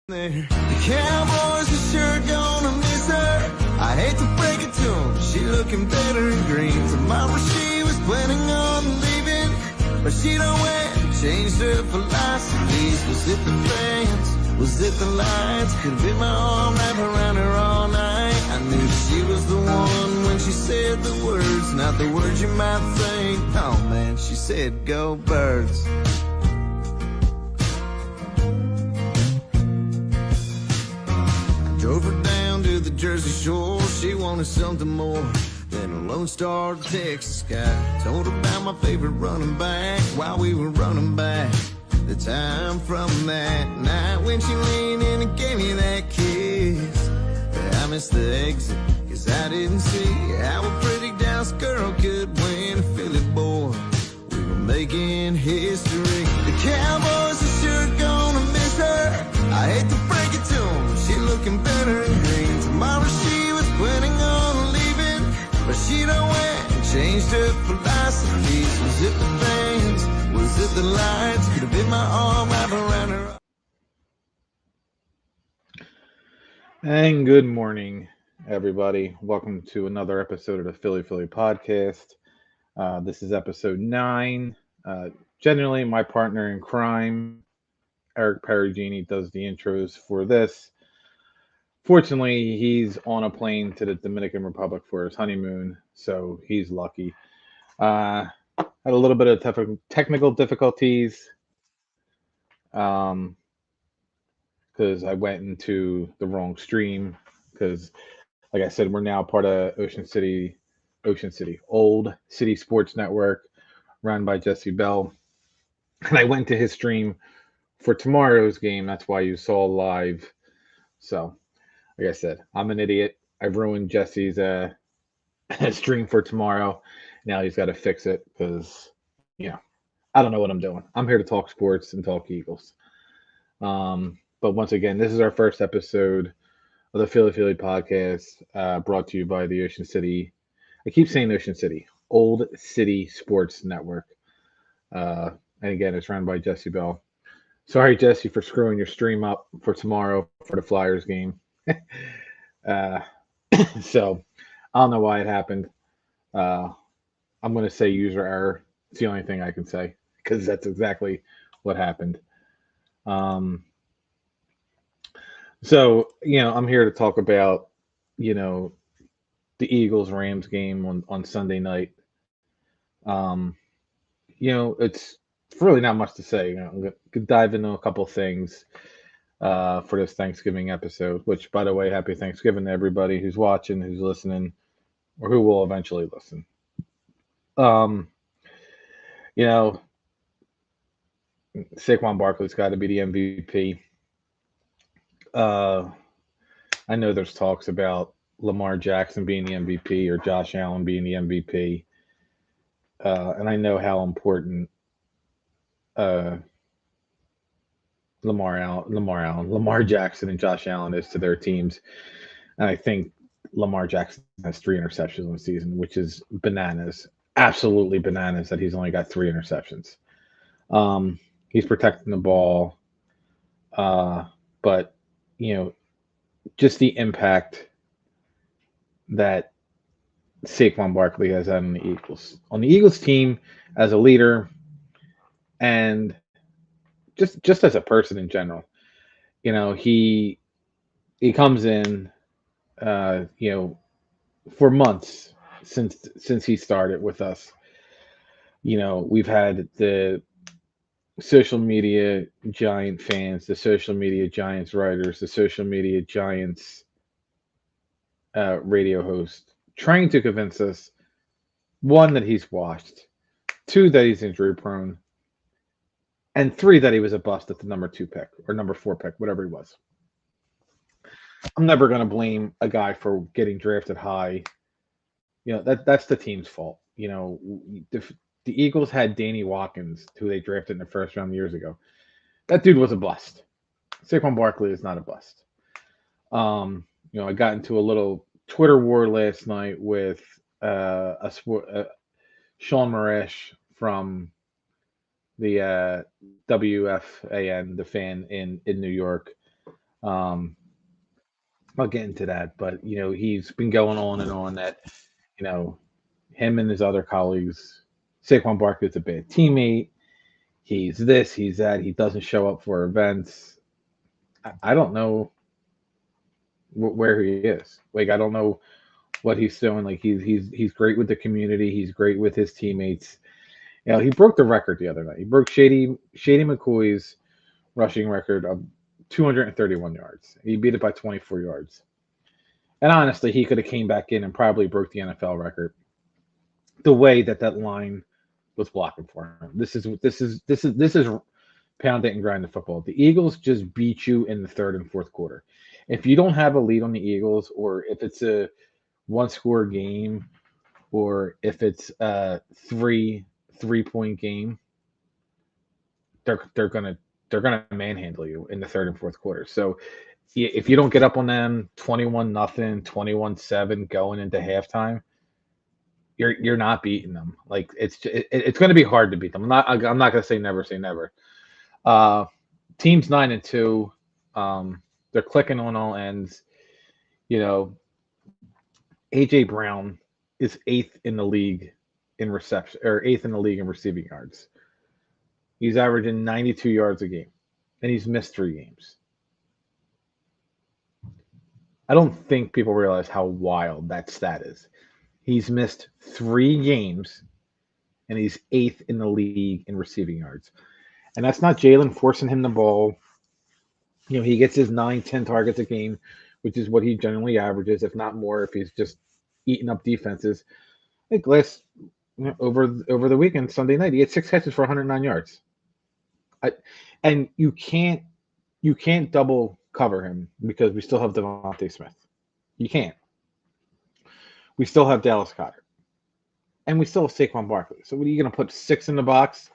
The Cowboys are sure gonna miss her. I hate to break it to 'em, she looking better in green. Tomorrow she was planning on leaving, but she done went, changed her philosophies. Was it the fans? Was it the lights? Could have been my arm wrapped around her all night. I knew she was the one when she said the words, not the words you might think. Oh man, she said go Birds. Drove her down to the Jersey Shore. She wanted something more than a Lone Star Texas guy. Told her about my favorite running back while we were running back. The time from that night when she leaned in and gave me that kiss. I missed the exit cause I didn't see how a pretty Dallas girl could win a Philly boy. We were making history. The Cowboys are sure gonna miss her. I hate to break it to 'em, she looking better in green. Tomorrow she was planning on leaving, but she done went and changed her philosophies. Was it the fans? Was it the lights? Could have been my arm wrapped around her. And good morning, everybody. Welcome to another episode of the Philly Podcast. This is episode 9. Generally, my partner in crime, Eric Perugini, does the intros for this. Fortunately, he's on a plane to the Dominican Republic for his honeymoon, so he's lucky. Had a little bit of technical difficulties because I went into the wrong stream. Because, like I said, we're now part of Old City Sports Network, run by Jesse Bell. And I went to his stream for tomorrow's game. That's why you saw live. So, like I said, I'm an idiot. I've ruined Jesse's stream for tomorrow. Now he's got to fix it because, I don't know what I'm doing. I'm here to talk sports and talk Eagles. But once again, this is our first episode of the Philly Podcast, brought to you by the Ocean City. I keep saying Ocean City, Old City Sports Network. And again, it's run by Jesse Bell. Sorry, Jesse, for screwing your stream up for tomorrow for the Flyers game. So I don't know why it happened. I'm going to say user error. It's the only thing I can say because that's exactly what happened. So, I'm here to talk about, the Eagles Rams game on Sunday night. It's really not much to say. I'm going to dive into a couple things for this Thanksgiving episode, which, by the way, happy Thanksgiving to everybody who's watching, who's listening, or who will eventually listen. Saquon Barkley's got to be the MVP. I know there's talks about Lamar Jackson being the MVP or Josh Allen being the MVP. And I know how important Lamar Jackson and Josh Allen is to their teams. And I think Lamar Jackson has 3 interceptions in the season, which is bananas. Absolutely bananas that he's only got 3 interceptions. He's protecting the ball. But, just the impact that Saquon Barkley has had on the Eagles. On the Eagles team as a leader and just as a person in general. He comes in for months since he started with us. We've had the social media giant fans, the social media giants writers, the social media giants radio host trying to convince us, 1, that he's washed, 2, that he's injury prone, and 3, that he was a bust at the number 2 pick or number 4 pick, whatever he was. I'm never going to blame a guy for getting drafted high. That's the team's fault. The Eagles had Danny Watkins, who they drafted in the first round years ago. That dude was a bust. Saquon Barkley is not a bust. I got into a little Twitter war last night with Sean Maresh from the WFAN, the fan in New York. Um, I'll get into that, but he's been going on and on that you know him and his other colleagues. Saquon Barkley's a bad teammate. He's this, he's that. He doesn't show up for events. I don't know where he is. Like I don't know what he's doing. Like he's great with the community. He's great with his teammates. He broke the record the other night. He broke Shady McCoy's rushing record of 231 yards. He beat it by 24 yards. And honestly, he could have came back in and probably broke the NFL record. The way that line was blocking for him. This is pound it and grind the football. The Eagles just beat you in the third and fourth quarter. If you don't have a lead on the Eagles, or if it's a one score game, or if it's a three-point game, they're gonna manhandle you in the third and fourth quarter. So if you don't get up on them 21-0, 21-7 going into halftime, you're not beating them. Like it's going to be hard to beat them. I'm not going to say never. Teams 9-2, they're clicking on all ends. AJ Brown is eighth in the league in reception, or eighth in the league in receiving yards. He's averaging 92 yards a game, and he's missed 3 games. I don't think people realize how wild that stat is. He's missed 3 games, and he's eighth in the league in receiving yards. And that's not Jalen forcing him the ball. He gets his 9-10 targets a game, which is what he generally averages, if not more, if he's just eating up defenses. Like over the weekend, Sunday night, he had 6 catches for 109 yards. And you can't double cover him because we still have Devontae Smith. You can't. We still have Dallas Goedert. And we still have Saquon Barkley. So what are you going to put 6 in the box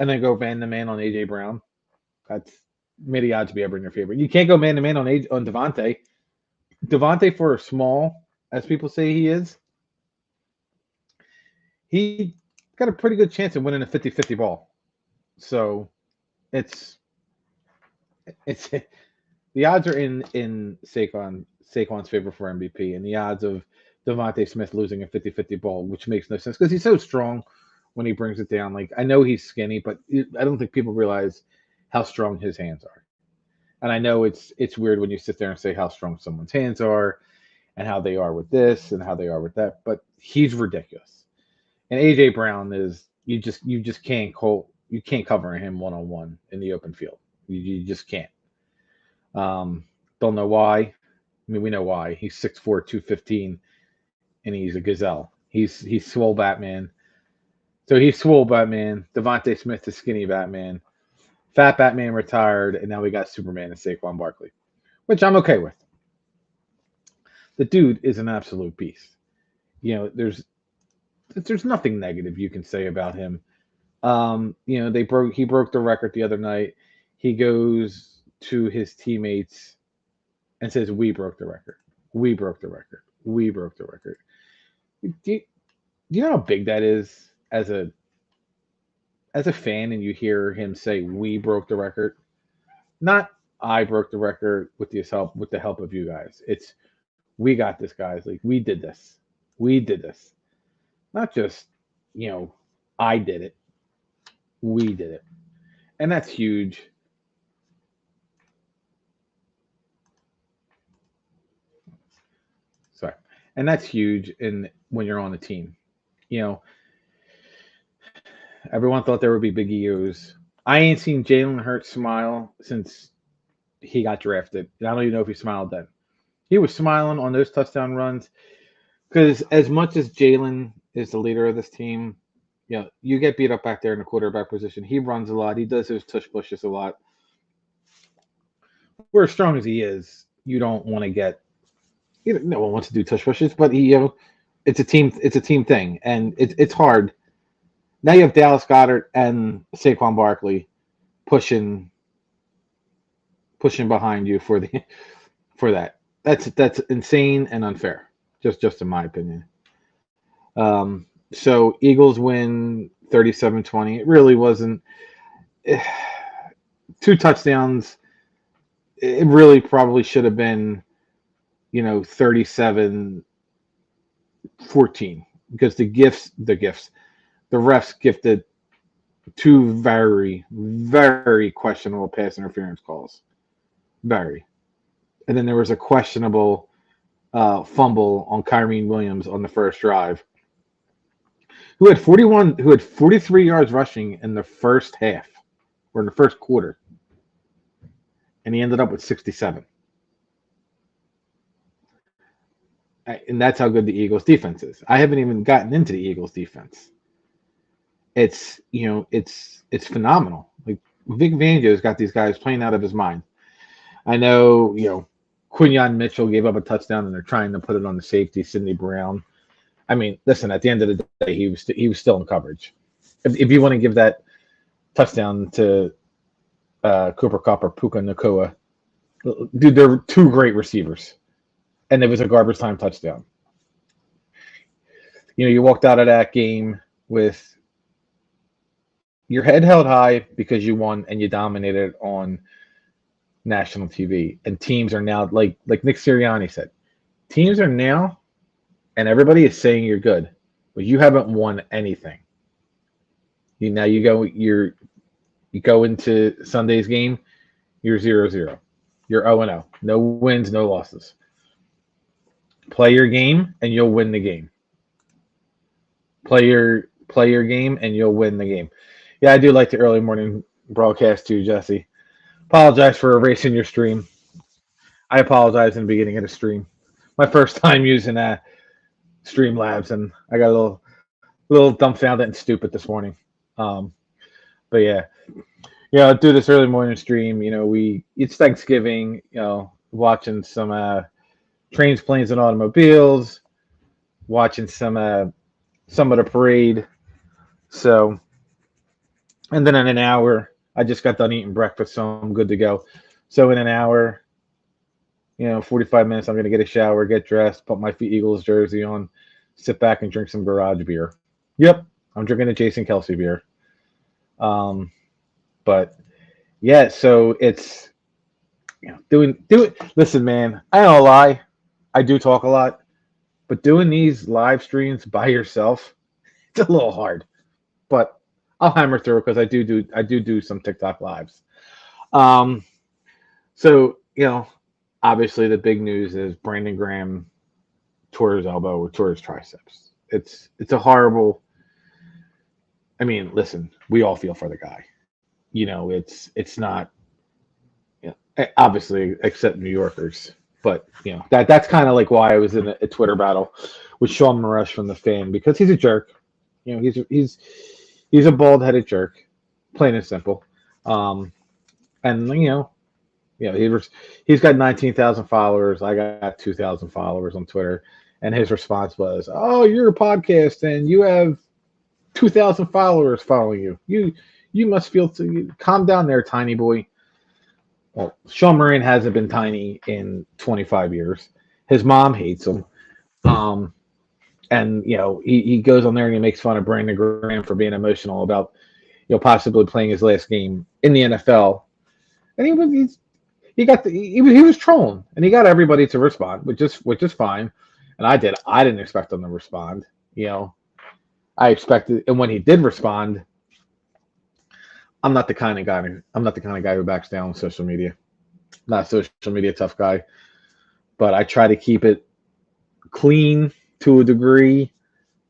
and then go man-to-man on A.J. Brown? That's made the odds be ever in your favor. You can't go man-to-man on Devontae. Devontae, for as small as people say he is, he got a pretty good chance of winning a 50-50 ball. So it's the odds are in Saquon's favor for MVP, and the odds of Devontae Smith losing a 50-50 ball, which makes no sense because he's so strong when he brings it down. Like, I know he's skinny, but I don't think people realize how strong his hands are. And I know it's weird when you sit there and say how strong someone's hands are and how they are with this and how they are with that, but he's ridiculous. And AJ Brown is you just can't cover him one-on-one in the open field. You just can't. Don't know why. I mean, we know why. He's 6'4", 215, and he's a gazelle. He's swole Batman. So he's swole Batman. Devontae Smith is skinny Batman. Fat Batman retired, and now we got Superman and Saquon Barkley, which I'm okay with. The dude is an absolute beast. There's nothing negative you can say about him. He broke the record the other night. He goes to his teammates and says, "We broke the record. We broke the record. We broke the record." Do you know how big that is as a fan, and you hear him say, "We broke the record"? Not I broke the record with the help of you guys. It's we got this, guys. Like, we did this. We did this. Not just, I did it. We did it. And that's huge. Sorry. And that's huge when you're on a team. Everyone thought there would be big egos. I ain't seen Jalen Hurts smile since he got drafted. I don't even know if he smiled then. He was smiling on those touchdown runs because as much as Jalen is the leader of this team, you get beat up back there in the quarterback position. He runs a lot. He does those tush pushes a lot. We're as strong as he is, you don't want to get. No one wants to do tush pushes, but it's a team thing, and it's hard. Now you have Dallas Goedert and Saquon Barkley pushing behind you for that. That's insane and unfair, just in my opinion. So Eagles win 37-20. It really wasn't 2 touchdowns. it really probably should have been, 37-14, because the refs gifted two very, very questionable pass interference calls. Very. And then there was a questionable fumble on Kyrene Williams on the first drive, who had 43 yards rushing in the first half, or in the first quarter. And he ended up with 67. And that's how good the Eagles defense is. I haven't even gotten into the Eagles defense. It's phenomenal. Like, Vic Fangio's got these guys playing out of his mind. I know, Quinyon Mitchell gave up a touchdown, and they're trying to put it on the safety, Sidney Brown. I mean, listen, at the end of the day, he was still in coverage. If you want to give that touchdown to Cooper Kupp or Puka Nacua, dude, they're two great receivers, and it was a garbage time touchdown. You walked out of that game with your head held high because you won and you dominated on national TV. And teams are now, like Nick Sirianni said, teams are now, and everybody is saying you're good, but you haven't won anything. You go into Sunday's game, you're 0-0. You're 0-0. No wins, no losses. Play your game and you'll win the game. Play your game and you'll win the game. Yeah, I do like the early morning broadcast too, Jesse. Apologize for erasing your stream. I apologize in the beginning of the stream. My first time using Streamlabs, and I got a little dumbfounded and stupid this morning. But yeah, do this early morning stream. It's Thanksgiving. Watching some trains, planes, and automobiles. Watching some of the parade. So, and then in an hour, I just got done eating breakfast, so I'm good to go. So in an hour, 45 minutes, I'm going to get a shower, get dressed, put my Eagles jersey on, sit back and drink some garage beer. Yep, I'm drinking a Jason Kelsey beer. But yeah, so it's doing. Listen, man, I don't lie, I do talk a lot, but doing these live streams by yourself, it's a little hard. But I'll hammer through because I do some TikTok lives. So obviously the big news is Brandon Graham tore his elbow or tore his triceps. It's a horrible. I mean, listen, we all feel for the guy. It's not, obviously, except New Yorkers. But that's kind of like why I was in a Twitter battle with Sean Maresh from The Fan, because he's a jerk. He's a bald-headed jerk, plain and simple. And he's got 19,000 followers. I got 2,000 followers on Twitter, and his response was, "Oh, you're a podcast and you have 2,000 followers following you. You must feel calm down there, tiny boy." Well, Sean Moran hasn't been tiny in 25 years. His mom hates him. And he goes on there and he makes fun of Brandon Graham for being emotional about possibly playing his last game in the NFL. And he was trolling, and he got everybody to respond, which is fine. And I didn't expect him to respond. I expected, and when he did respond, I'm not the kind of guy who backs down on social media. Not a social media tough guy, but I try to keep it clean to a degree,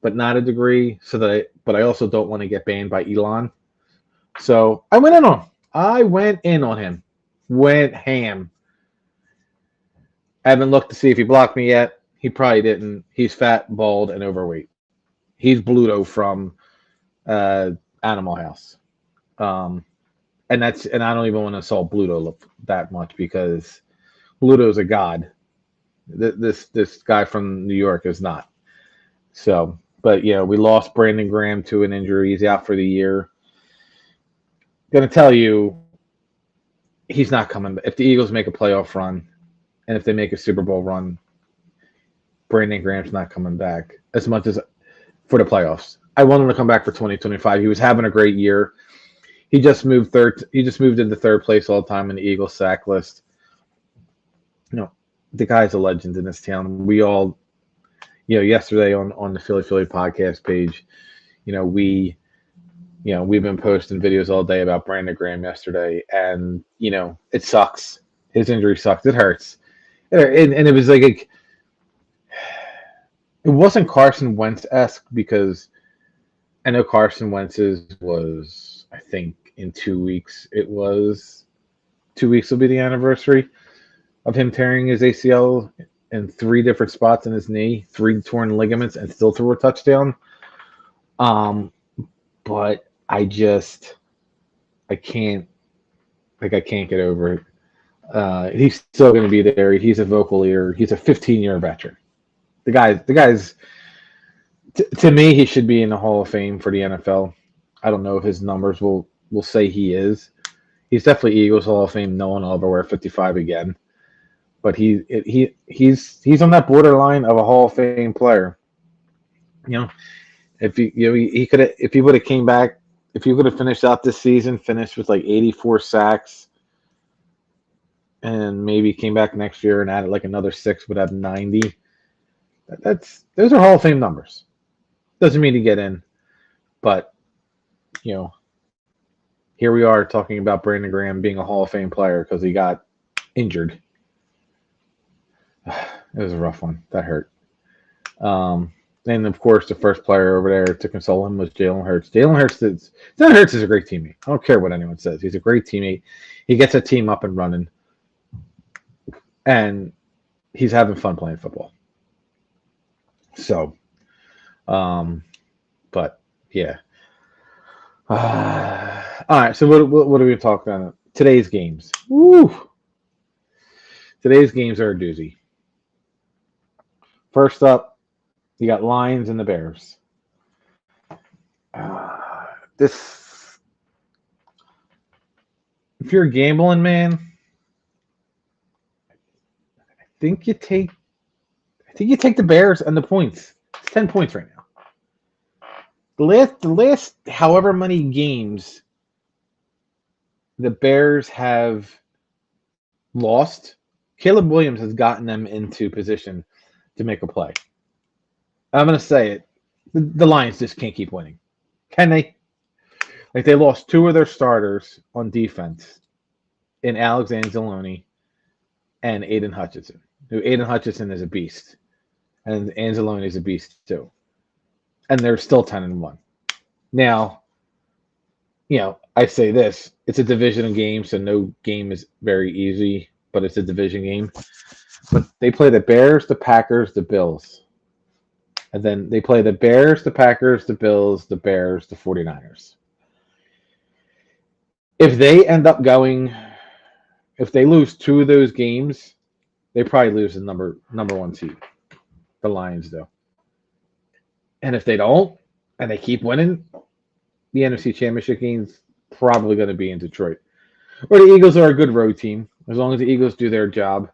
but not a degree, but I also don't want to get banned by Elon. So I went in on him. Went ham. I haven't looked to see if he blocked me yet. He probably didn't. He's fat, bald, and overweight. He's Bluto from Animal House. And I don't even want to insult Bluto that much, because Bluto's a god. This guy from New York is not. So, but we lost Brandon Graham to an injury. He's out for the year. Gonna tell you, he's not coming. If the Eagles make a playoff run, and if they make a Super Bowl run, Brandon Graham's not coming back as much as for the playoffs. I want him to come back for 2025. He was having a great year. He just moved third. He just moved into third place all the time in the Eagles sack list. You know, the guy's a legend in this town. We all, yesterday on the Philly podcast page, we we've been posting videos all day about Brandon Graham yesterday, and it sucks. His injury sucks. It hurts, and it was like it wasn't Carson Wentz-esque because I know Carson Wentz's was, I think, in 2 weeks. It was 2 weeks will be the anniversary of him tearing his ACL in 3 different spots in his knee, 3 torn ligaments, and still threw a touchdown. But I can't get over it. He's still going to be there. He's a vocal leader. He's a 15-year veteran. The guy's to me, he should be in the Hall of Fame for the NFL. I don't know if his numbers will say he is. He's definitely Eagles Hall of Fame. No one will ever wear 55 again. But he's on that borderline of a Hall of Fame player. If he could have, if he would have came back, if he would have finished out this season, finished with like 84 sacks, and maybe came back next year and added like another 6, would have 90. Those are Hall of Fame numbers. Doesn't mean to get in, but here we are talking about Brandon Graham being a Hall of Fame player because he got injured. It was a rough one. That hurt. And of course, the first player over there to console him was Jalen Hurts. Jalen Hurts is a great teammate. I don't care what anyone says. He's a great teammate. He gets a team up and running, and he's having fun playing football. So, but yeah. All right. So what are we talking about? Today's games. Woo! Today's games are a doozy. First up, you got Lions and the Bears. If you're a gambling man, I think you take the Bears and the points. It's 10 points right now. The last however many games the Bears have lost, Caleb Williams has gotten them into position to make a play. I'm going to say it. The Lions just can't keep winning. Can they? Like, they lost 2 of their starters on defense in Alex Anzalone and Aiden Hutchinson. Aiden Hutchinson is a beast. And Anzalone is a beast, too. And they're still 10-1. Now, I say this. It's a division game, so no game is very easy, but it's a division game. But they play the Bears, the Packers, the Bills. And then they play the Bears, the Packers, the Bills, the Bears, the 49ers. If they end up if they lose 2 of those games, they probably lose the number 1 seed. The Lions do. And if they don't, and they keep winning, the NFC Championship game's probably going to be in Detroit. Or the Eagles are a good road team, as long as the Eagles do their job.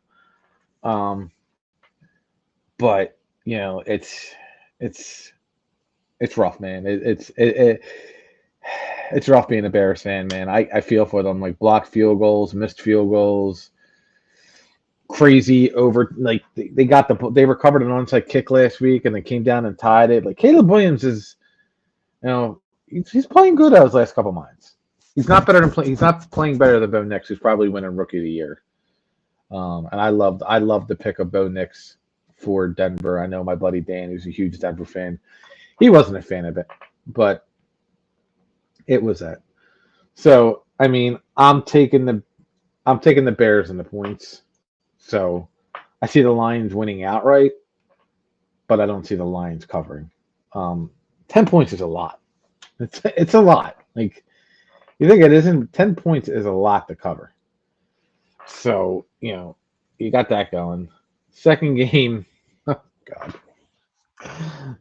But it's rough, man. It's rough being a Bears fan, man. I feel for them. Like, blocked field goals, missed field goals, crazy over. Like, they recovered an onside kick last week, and they came down and tied it. Like, Caleb Williams is, he's playing good out his last couple months. He's not playing better than Bo Nix, who's probably winning Rookie of the Year. And I love the pick of Bo Nix for Denver. I know my buddy Dan, who's a huge Denver fan, he wasn't a fan of it, but it was that. So I mean, I'm taking the Bears and the points. So I see the Lions winning outright, but I don't see the Lions covering. 10 points is a lot. It's a lot. Like, you think it isn't? 10 points is a lot to cover. So, you got that going. Second game, oh God.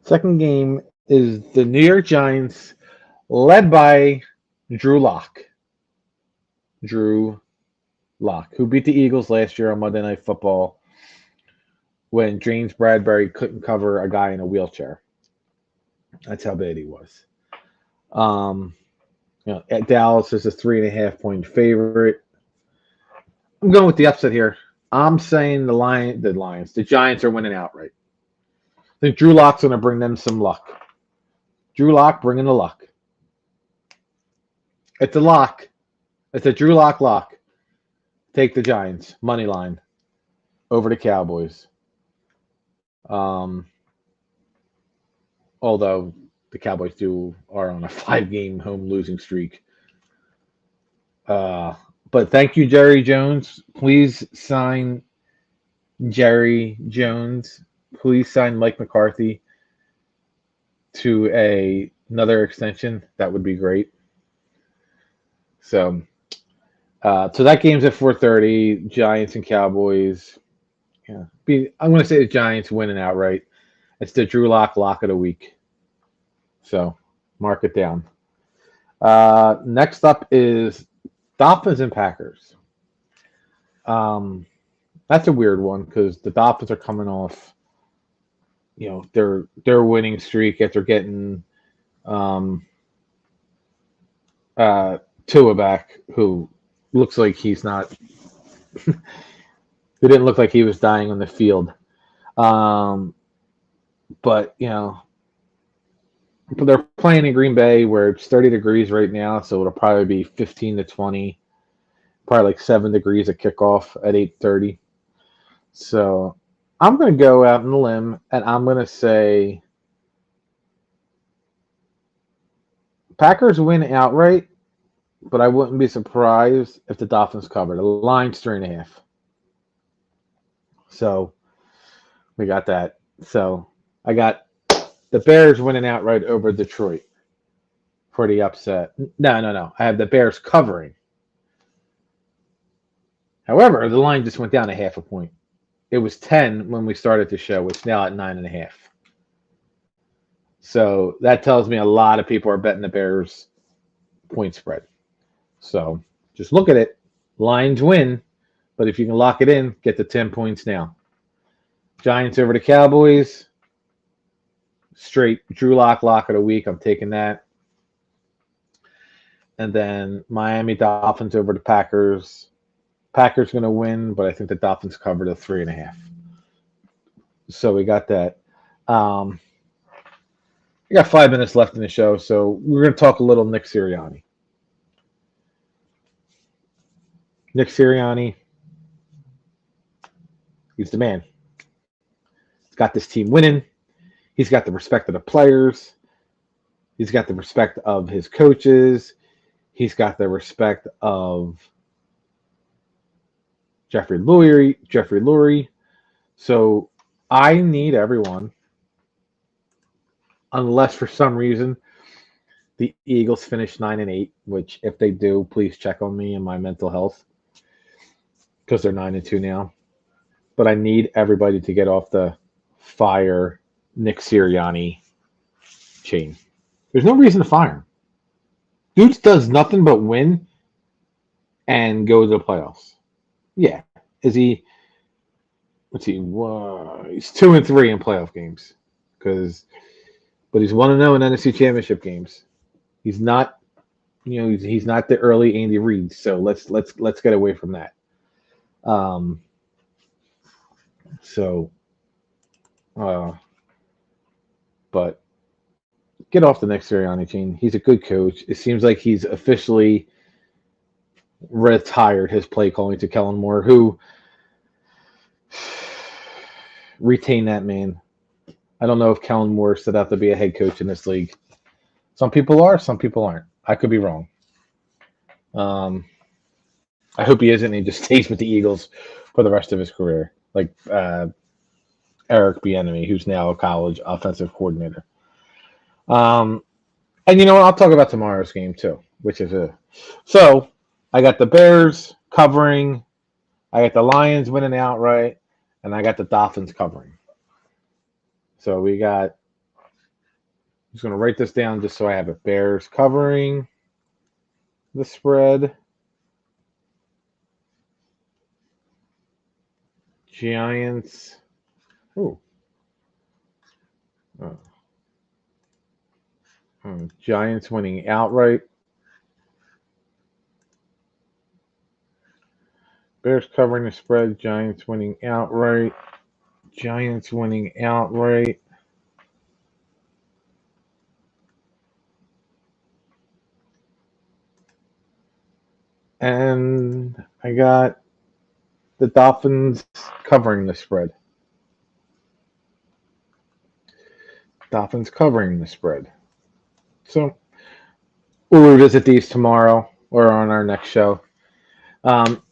Second game is the New York Giants, led by Drew Lock, who beat the Eagles last year on Monday Night Football when James Bradbury couldn't cover a guy in a wheelchair. That's how bad he was. At Dallas is a 3.5-point favorite. I'm going with the upset here. I'm saying the Giants are winning outright. I think Drew Lock's going to bring them some luck. Drew Lock bringing the luck. It's a lock. It's a Drew Lock lock. Take the Giants money line over the Cowboys. Um, although the Cowboys are on a 5-game home losing streak. But thank you, Jerry Jones. Please sign Jerry Jones. Please sign Mike McCarthy to another extension. That would be great. So that game's at 4:30. Giants and Cowboys. Yeah, I'm going to say the Giants winning outright. It's the Drew Lock lock of the week. So mark it down. Next up is Dolphins and Packers. That's a weird one because the Dolphins are coming off, their winning streak after getting Tua back, who looks like he's not. Who didn't look like he was dying on the field. But they're playing in Green Bay where it's 30 degrees right now, so it'll probably be 15 to 20, probably like 7 degrees at kickoff at 8:30. So I'm going to go out on a limb and I'm going to say Packers win outright, but I wouldn't be surprised if the Dolphins cover. The line's 3.5. So we got that. So I got the Bears winning outright over Detroit for the upset. No. I have the Bears covering. However, the line just went down a half a point. It was 10 when we started the show. It's now at 9.5. So that tells me a lot of people are betting the Bears point spread. So just look at it. Lines win. But if you can lock it in, get the 10 points now. Giants over the Cowboys. Straight Drew Lock of the week. I'm taking that. And then Miami Dolphins over the Packers. Packers going to win, but I think the Dolphins cover the 3.5. So we got that. We got 5 minutes left in the show, so we're going to talk a little Nick Sirianni. Nick Sirianni, he's the man. He's got this team winning. He's got the respect of the players. He's got the respect of his coaches. He's got the respect of Jeffrey Lurie. So I need everyone, unless for some reason the Eagles finish 9-8, which if they do, please check on me and my mental health because they're 9-2 now. But I need everybody to get off the fire Nick Sirianni chain. There's no reason to fire him. Dude does nothing but win and go to the playoffs. Yeah. Is he? Let's see. He's 2-3 in playoff games, but he's 1-0 in NFC Championship games. He's not, he's not the early Andy Reid. So let's get away from that. But get off the Nick Sirianni chain. He's a good coach. It seems like he's officially retired his play calling to Kellen Moore, who retain that man. I don't know if Kellen Moore set out to be a head coach in this league. Some people are, some people aren't. I could be wrong. I hope he isn't and he just stays with the Eagles for the rest of his career, like Eric Bieniemy, who's now a college offensive coordinator. And you know what? I'll talk about tomorrow's game too, which is So I got the Bears covering, I got the Lions winning outright, and I got the Dolphins covering. So we got, I'm just going to write this down just so I have it. Bears covering the spread. Giants. Giants winning outright. Bears covering the spread. Giants winning outright. Giants winning outright. And I got the Dolphins covering the spread. Dolphins covering the spread. So we'll revisit these tomorrow or on our next show. Um,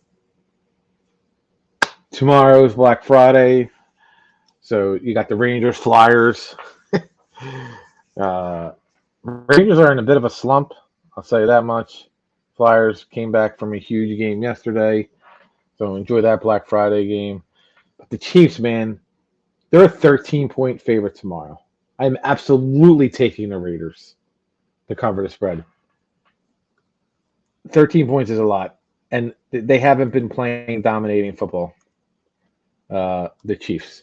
Tomorrow is Black Friday. So you got the Rangers, Flyers. Rangers are in a bit of a slump. I'll say that much. Flyers came back from a huge game yesterday. So enjoy that Black Friday game. But the Chiefs, man, they're a 13-point favorite tomorrow. I'm absolutely taking the Raiders to cover the spread. 13 points is a lot. And they haven't been playing dominating football, the Chiefs.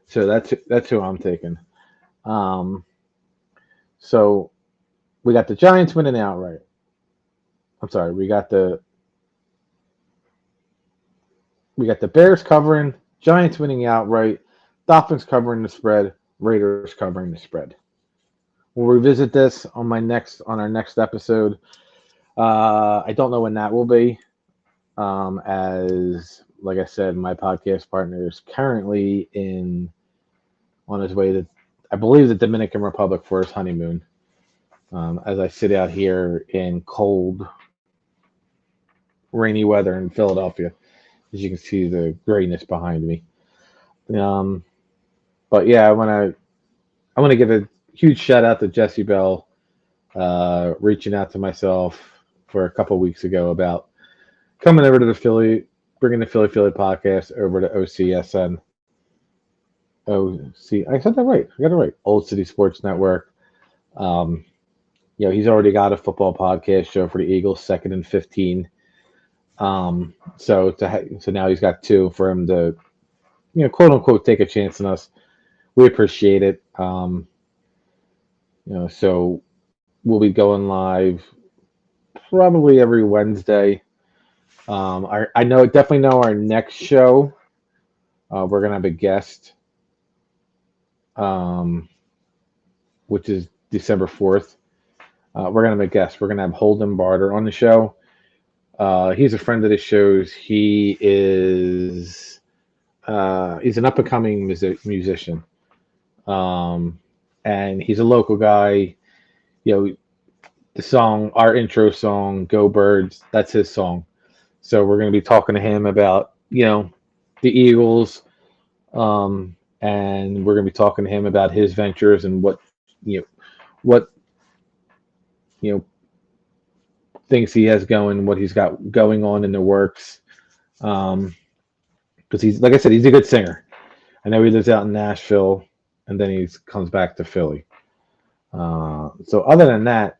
So that's who I'm taking. Um, so we got the Giants winning outright. I'm sorry, we got the Bears covering, Giants winning outright, Dolphins covering the spread, Raiders covering the spread. We'll revisit this on our next episode. I don't know when that will be. As like I said, my podcast partner is currently on his way to, I believe, the Dominican Republic for his honeymoon. As I sit out here in cold, rainy weather in Philadelphia, as you can see the grayness behind me. But yeah, I want to give a huge shout out to Jesse Bell, reaching out to myself for a couple weeks ago about coming over to the bringing the Philly podcast over to OCSN. I said that right. I got it right. Old City Sports Network. He's already got a football podcast show for the Eagles, 2nd and 15. So now he's got two for him to, quote unquote, take a chance on us. We appreciate it. So we'll be going live probably every Wednesday. Definitely know our next show. We're gonna have a guest, which is December 4th. We're gonna have a guest. We're gonna have Holden Barter on the show. He's a friend of the show's. He's an up and coming musician, and he's a local guy. The song, our intro song, "Go Birds," that's his song. So we're going to be talking to him about the Eagles, and we're going to be talking to him about his ventures and what things he has going, what he's got going on in the works. Because he's, like I said, he's a good singer. I know he lives out in Nashville, and then he comes back to Philly. So other than that,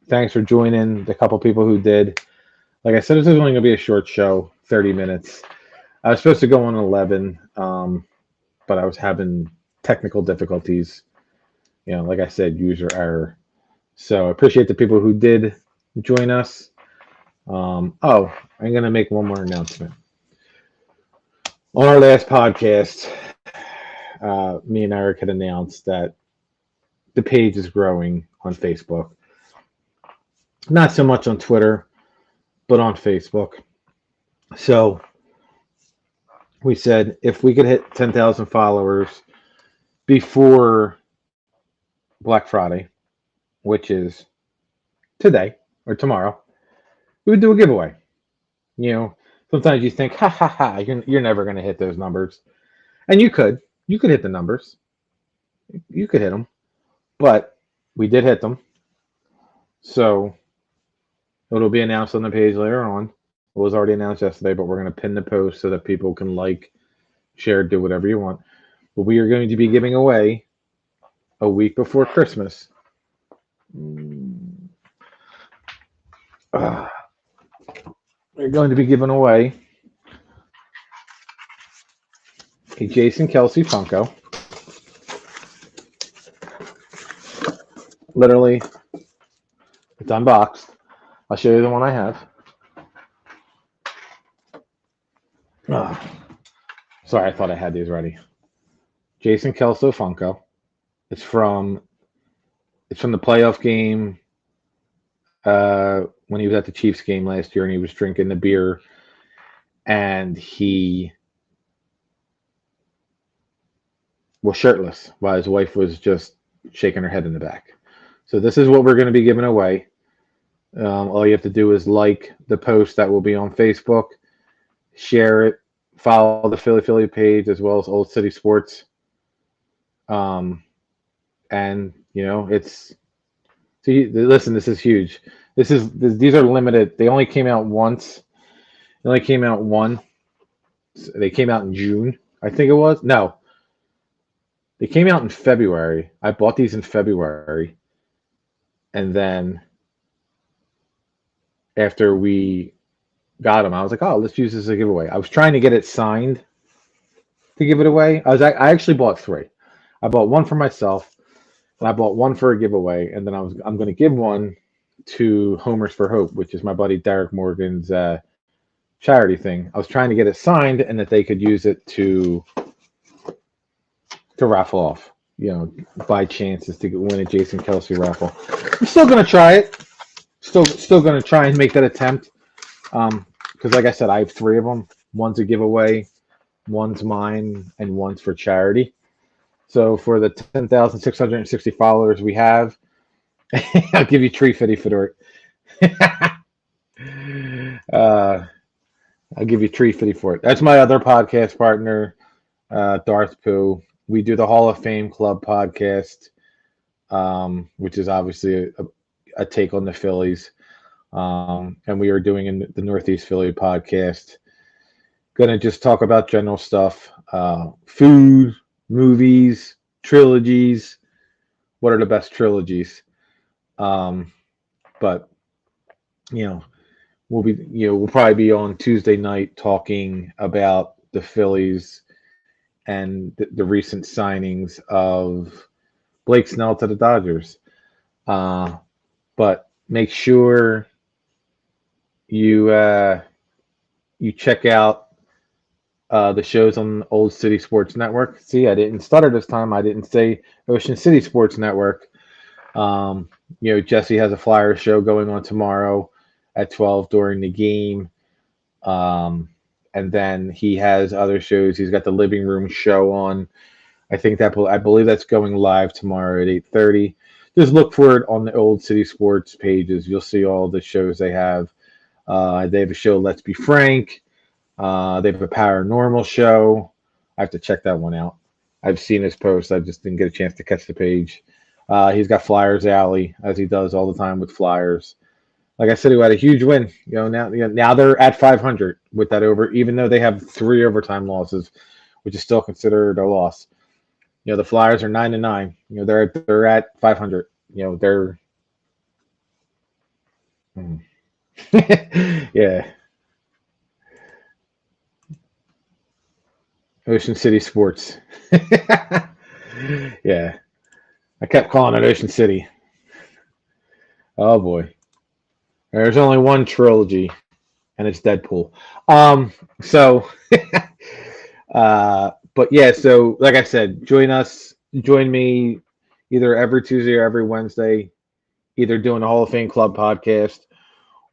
thanks for joining the couple people who did. Like I said, this is only going to be a short show, 30 minutes. I was supposed to go on 11, but I was having technical difficulties. Like I said, user error. So I appreciate the people who did join us. I'm going to make one more announcement. On our last podcast, me and Eric had announced that the page is growing on Facebook. Not so much on Twitter, but on Facebook. So we said if we could hit 10,000 followers before Black Friday, which is today or tomorrow, we would do a giveaway. Sometimes you think, ha ha ha, you're never going to hit those numbers. And you could hit the numbers. You could hit them. But we did hit them. So it'll be announced on the page later on. It was already announced yesterday, but we're going to pin the post so that people can like, share, do whatever you want. But we are going to be giving away a week before Christmas. We're going to be giving away a Jason Kelsey Funko. Literally, it's unboxed. I'll show you the one I have. Sorry, I thought I had these ready. Jason Kelso Funko. It's from the playoff game when he was at the Chiefs game last year and he was drinking the beer and he was shirtless while his wife was just shaking her head in the back. So this is what we're going to be giving away. All you have to do is like the post that will be on Facebook, share it, follow the Philly page as well as Old City Sports. And it's listen, this is huge. These are limited. They only came out once. They only came out one. They came out in June, I think it was. No. They came out in February. I bought these in February. And then after we got them, I was like, oh, let's use this as a giveaway. I was trying to get it signed to give it away. I actually bought 3. I bought one for myself, and I bought one for a giveaway, and then I'm going to give one to Homers for Hope, which is my buddy Derek Morgan's charity thing. I was trying to get it signed, and that they could use it to raffle off, by chances to win a Jason Kelsey raffle. I'm still going to try it. Still going to try and make that attempt. Because like I said, I have 3 of them. One's a giveaway, one's mine, and one's for charity. So for the 10,660 followers we have, I'll give you $350 for it. I'll give you $350 for it. That's my other podcast partner, Darth Pooh. We do the Hall of Fame Club podcast, which is obviously a take on the Phillies. And we are doing the Northeast Philly podcast. Going to just talk about general stuff, food, movies, trilogies. What are the best trilogies? But we'll probably be on Tuesday night talking about the Phillies and the recent signings of Blake Snell to the Dodgers. But make sure you check out the shows on Old City Sports Network. See, I didn't stutter this time. I didn't say Ocean City Sports Network. Jesse has a Flyer show going on tomorrow at 12 during the game. And then he has other shows. He's got the Living Room show on. I believe that's going live tomorrow at 8:30. Just look for it on the Old City Sports pages. You'll see all the shows they have. They have a show, Let's Be Frank. They have a paranormal show. I have to check that one out. I've seen his post. I just didn't get a chance to catch the page. He's got Flyers Alley, as he does all the time with Flyers. Like I said, he had a huge win. Now they're at 500 with that over, even though they have 3 overtime losses, which is still considered a loss. The Flyers are 9-9. They're at 500. They're yeah. Ocean City Sports. Yeah. I kept calling it Ocean City. Oh boy. There's only one trilogy, and it's Deadpool. But yeah, so like I said, join me either every Tuesday or every Wednesday, either doing the Hall of Fame Club podcast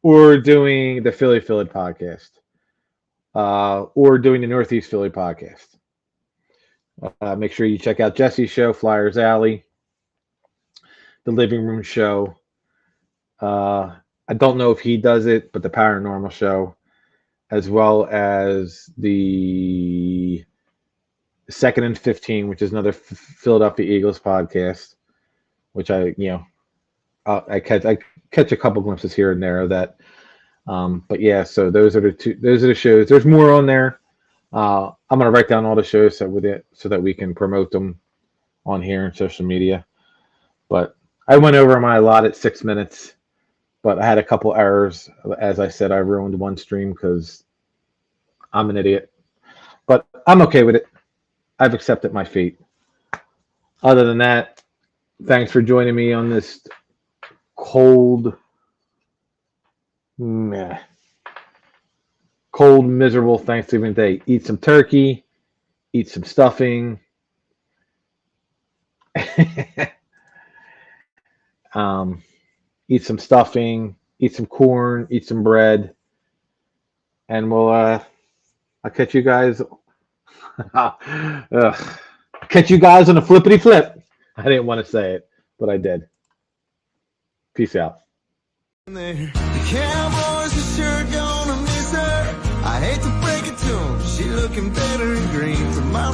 or doing the Philly podcast, or doing the Northeast Philly podcast. Make sure you check out Jesse's show, Flyers Alley, the Living Room show. I don't know if he does it, but the paranormal show, as well as the 2nd and 15, which is another Philadelphia Eagles podcast, which I catch a couple glimpses here and there of that. But yeah, so those are the shows. There's more on there. I'm gonna write down all the shows so that we can promote them on here on social media. But I went over my allotted 6 minutes. But I had a couple errors. As I said, I ruined one stream because I'm an idiot. But I'm okay with it. I've accepted my fate. Other than that, thanks for joining me on this cold cold, miserable Thanksgiving Day. Eat some turkey, eat some stuffing, um, eat some stuffing, eat some corn, eat some bread, and I'll catch you guys. Catch you guys on a flippity flip. I didn't want to say it, but I did. Peace out. The Cowboys are sure gonna miss her. I hate to break it to 'em, she looking better in green. From my